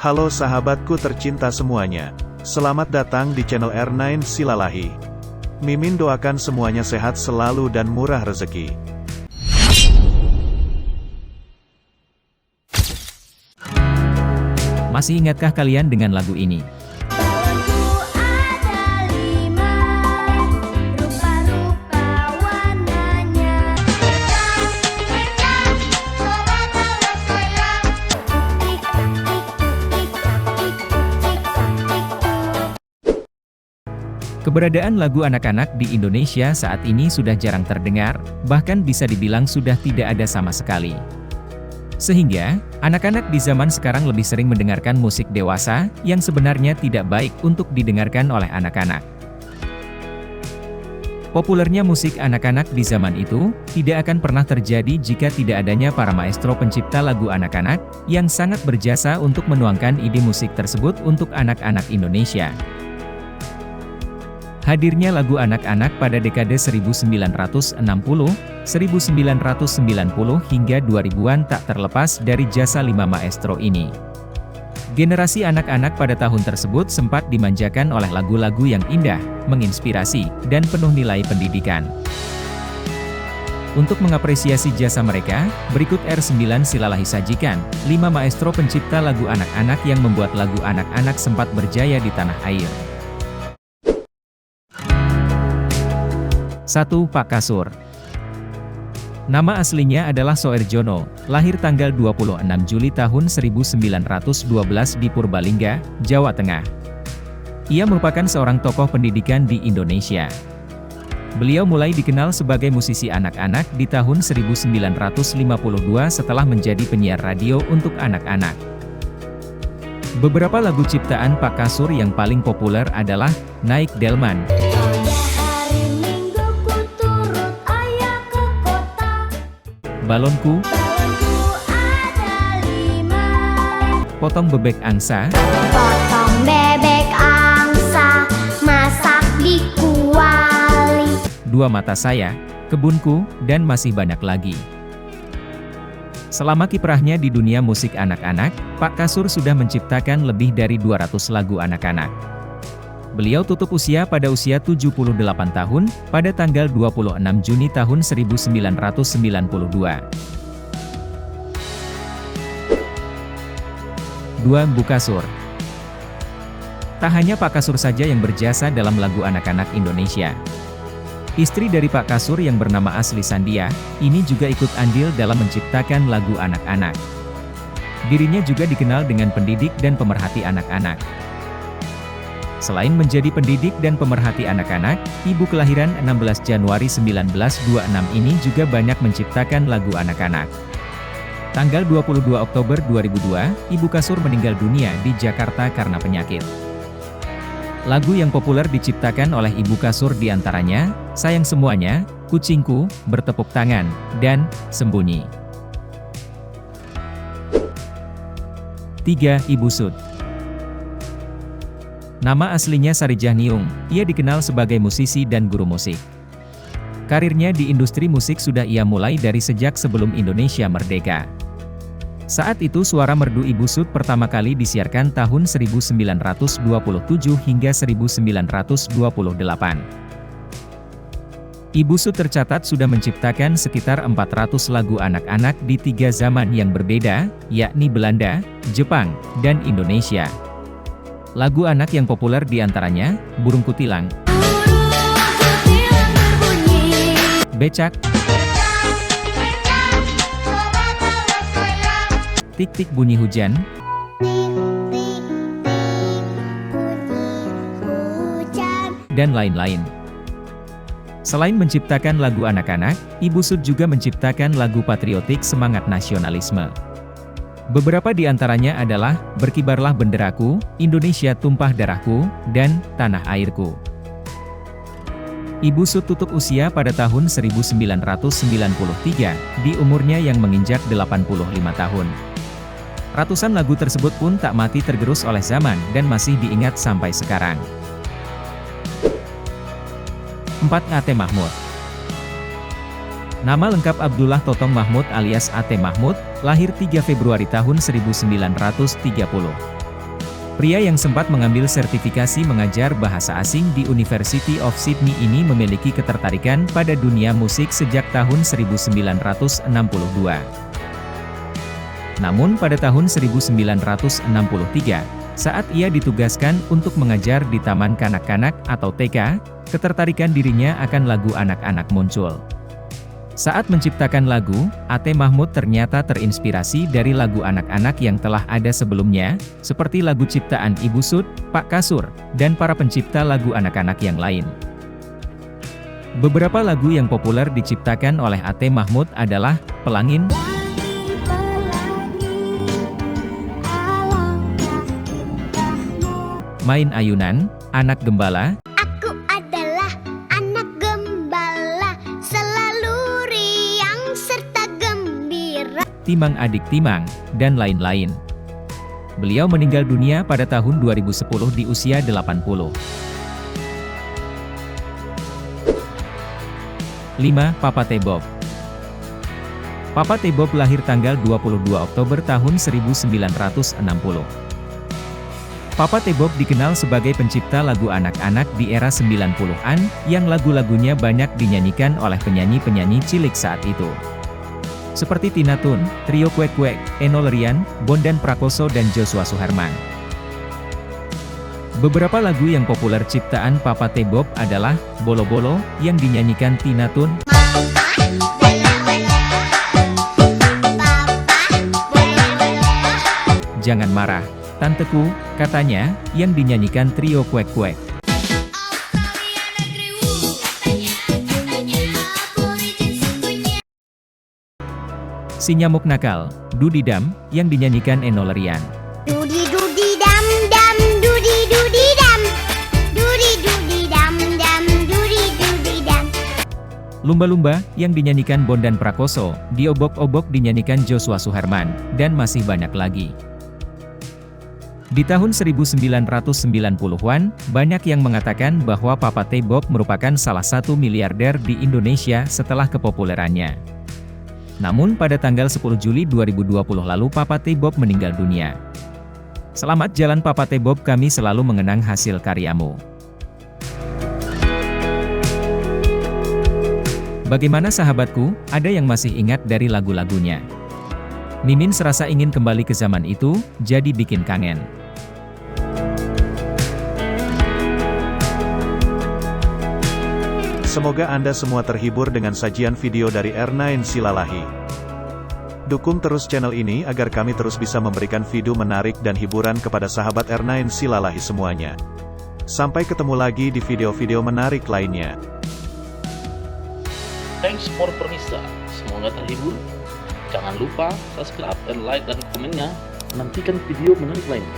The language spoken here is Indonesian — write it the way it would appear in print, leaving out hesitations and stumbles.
Halo sahabatku tercinta semuanya. Selamat datang di channel R9 Silalahi. Mimin doakan semuanya sehat selalu dan murah rezeki. Masih ingatkah kalian dengan lagu ini? Keberadaan lagu anak-anak di Indonesia saat ini sudah jarang terdengar, bahkan bisa dibilang sudah tidak ada sama sekali. Sehingga, anak-anak di zaman sekarang lebih sering mendengarkan musik dewasa, yang sebenarnya tidak baik untuk didengarkan oleh anak-anak. Populernya musik anak-anak di zaman itu, tidak akan pernah terjadi jika tidak adanya para maestro pencipta lagu anak-anak, yang sangat berjasa untuk menuangkan ide musik tersebut untuk anak-anak Indonesia. Hadirnya lagu anak-anak pada dekade 1960, 1990 hingga 2000-an tak terlepas dari jasa 5 maestro ini. Generasi anak-anak pada tahun tersebut sempat dimanjakan oleh lagu-lagu yang indah, menginspirasi, dan penuh nilai pendidikan. Untuk mengapresiasi jasa mereka, berikut R9 Silalahi sajikan 5 maestro pencipta lagu anak-anak yang membuat lagu anak-anak sempat berjaya di tanah air. 1. Pak Kasur. Nama aslinya adalah Soerjono, lahir tanggal 26 Juli tahun 1912 di Purbalingga, Jawa Tengah. Ia merupakan seorang tokoh pendidikan di Indonesia. Beliau mulai dikenal sebagai musisi anak-anak di tahun 1952 setelah menjadi penyiar radio untuk anak-anak. Beberapa lagu ciptaan Pak Kasur yang paling populer adalah Naik Delman, Balonku, Potong Bebek Angsa, masak di kuali, Dua Mata Saya, Kebunku, dan masih banyak lagi. Selama kiprahnya di dunia musik anak-anak, Pak Kasur sudah menciptakan lebih dari 200 lagu anak-anak. Beliau tutup usia pada usia 78 tahun, pada tanggal 26 Juni tahun 1992. 2. Bu Kasur. Tak hanya Pak Kasur saja yang berjasa dalam lagu anak-anak Indonesia. Istri dari Pak Kasur yang bernama asli Sandia, ini juga ikut andil dalam menciptakan lagu anak-anak. Dirinya juga dikenal dengan pendidik dan pemerhati anak-anak. Selain menjadi pendidik dan pemerhati anak-anak, ibu kelahiran 16 Januari 1926 ini juga banyak menciptakan lagu anak-anak. Tanggal 22 Oktober 2002, Ibu Kasur meninggal dunia di Jakarta karena penyakit. Lagu yang populer diciptakan oleh Ibu Kasur diantaranya, Sayang Semuanya, Kucingku, Bertepuk Tangan, dan Sembunyi. 3. Ibu Sud. Nama aslinya Sarijah Niung, ia dikenal sebagai musisi dan guru musik. Karirnya di industri musik sudah ia mulai dari sejak sebelum Indonesia merdeka. Saat itu suara merdu Ibu Sud pertama kali disiarkan tahun 1927 hingga 1928. Ibu Sud tercatat sudah menciptakan sekitar 400 lagu anak-anak di 3 zaman yang berbeda, yakni Belanda, Jepang, dan Indonesia. Lagu anak yang populer diantaranya, Burung Kutilang, Becak, Tik-tik bunyi hujan, dan lain-lain. Selain menciptakan lagu anak-anak, Ibu Sud juga menciptakan lagu patriotik semangat nasionalisme. Beberapa di antaranya adalah, Berkibarlah Benderaku, Indonesia Tumpah Darahku, dan Tanah Airku. Ibu Sud tutup usia pada tahun 1993, di umurnya yang menginjak 85 tahun. Ratusan lagu tersebut pun tak mati tergerus oleh zaman dan masih diingat sampai sekarang. 4. A.T. Mahmud. Nama lengkap Abdullah Totong Mahmud alias A.T. Mahmud, lahir 3 Februari tahun 1930. Pria yang sempat mengambil sertifikasi mengajar bahasa asing di University of Sydney ini memiliki ketertarikan pada dunia musik sejak tahun 1962. Namun pada tahun 1963, saat ia ditugaskan untuk mengajar di Taman Kanak-kanak atau TK, ketertarikan dirinya akan lagu anak-anak muncul. Saat menciptakan lagu, A.T. Mahmud ternyata terinspirasi dari lagu anak-anak yang telah ada sebelumnya, seperti lagu ciptaan Ibu Sud, Pak Kasur, dan para pencipta lagu anak-anak yang lain. Beberapa lagu yang populer diciptakan oleh A.T. Mahmud adalah Pelangin, Main Ayunan, Anak Gembala, Aku adalah anak gembala, selalu riang serta gembira. Timang Adik Timang, dan lain-lain. Beliau meninggal dunia pada tahun 2010 di usia 80. 5. Papa T. Bob. Papa T. Bob lahir tanggal 22 Oktober tahun 1960. Papa T. Bob dikenal sebagai pencipta lagu anak-anak di era 90-an, yang lagu-lagunya banyak dinyanyikan oleh penyanyi-penyanyi cilik saat itu. Seperti Tina Tun, Trio Kwek Kwek, Enno Lerian, Bondan Prakoso dan Joshua Suherman. Beberapa lagu yang populer ciptaan Papa T. Bob adalah Bolo Bolo, yang dinyanyikan Tina Tun, Jangan Marah, Tanteku, Katanya, yang dinyanyikan Trio Kwek Kwek. Si Nyamuk Nakal, Dudidam, yang dinyanyikan Enno Lerian. Dudi dudi dam dam, dudi dudi dam, dudi dudi dam dam, dudi dudi dam. Lumba-lumba, yang dinyanyikan Bondan Prakoso, Diobok-obok dinyanyikan Joshua Suherman, dan masih banyak lagi. Di tahun 1990-an, banyak yang mengatakan bahwa Papa T. Bob merupakan salah satu miliarder di Indonesia setelah kepopulerannya. Namun pada tanggal 10 Juli 2020 lalu Papa T. Bob meninggal dunia. Selamat jalan Papa T. Bob, kami selalu mengenang hasil karyamu. Bagaimana sahabatku, ada yang masih ingat dari lagu-lagunya? Mimin serasa ingin kembali ke zaman itu, jadi bikin kangen. Semoga Anda semua terhibur dengan sajian video dari R9 Silalahi. Dukung terus channel ini agar kami terus bisa memberikan video menarik dan hiburan kepada sahabat R9 Silalahi semuanya. Sampai ketemu lagi di video-video menarik lainnya. Thanks for permisa. Semoga terhibur. Jangan lupa subscribe dan like dan komennya. Nantikan video menarik lainnya.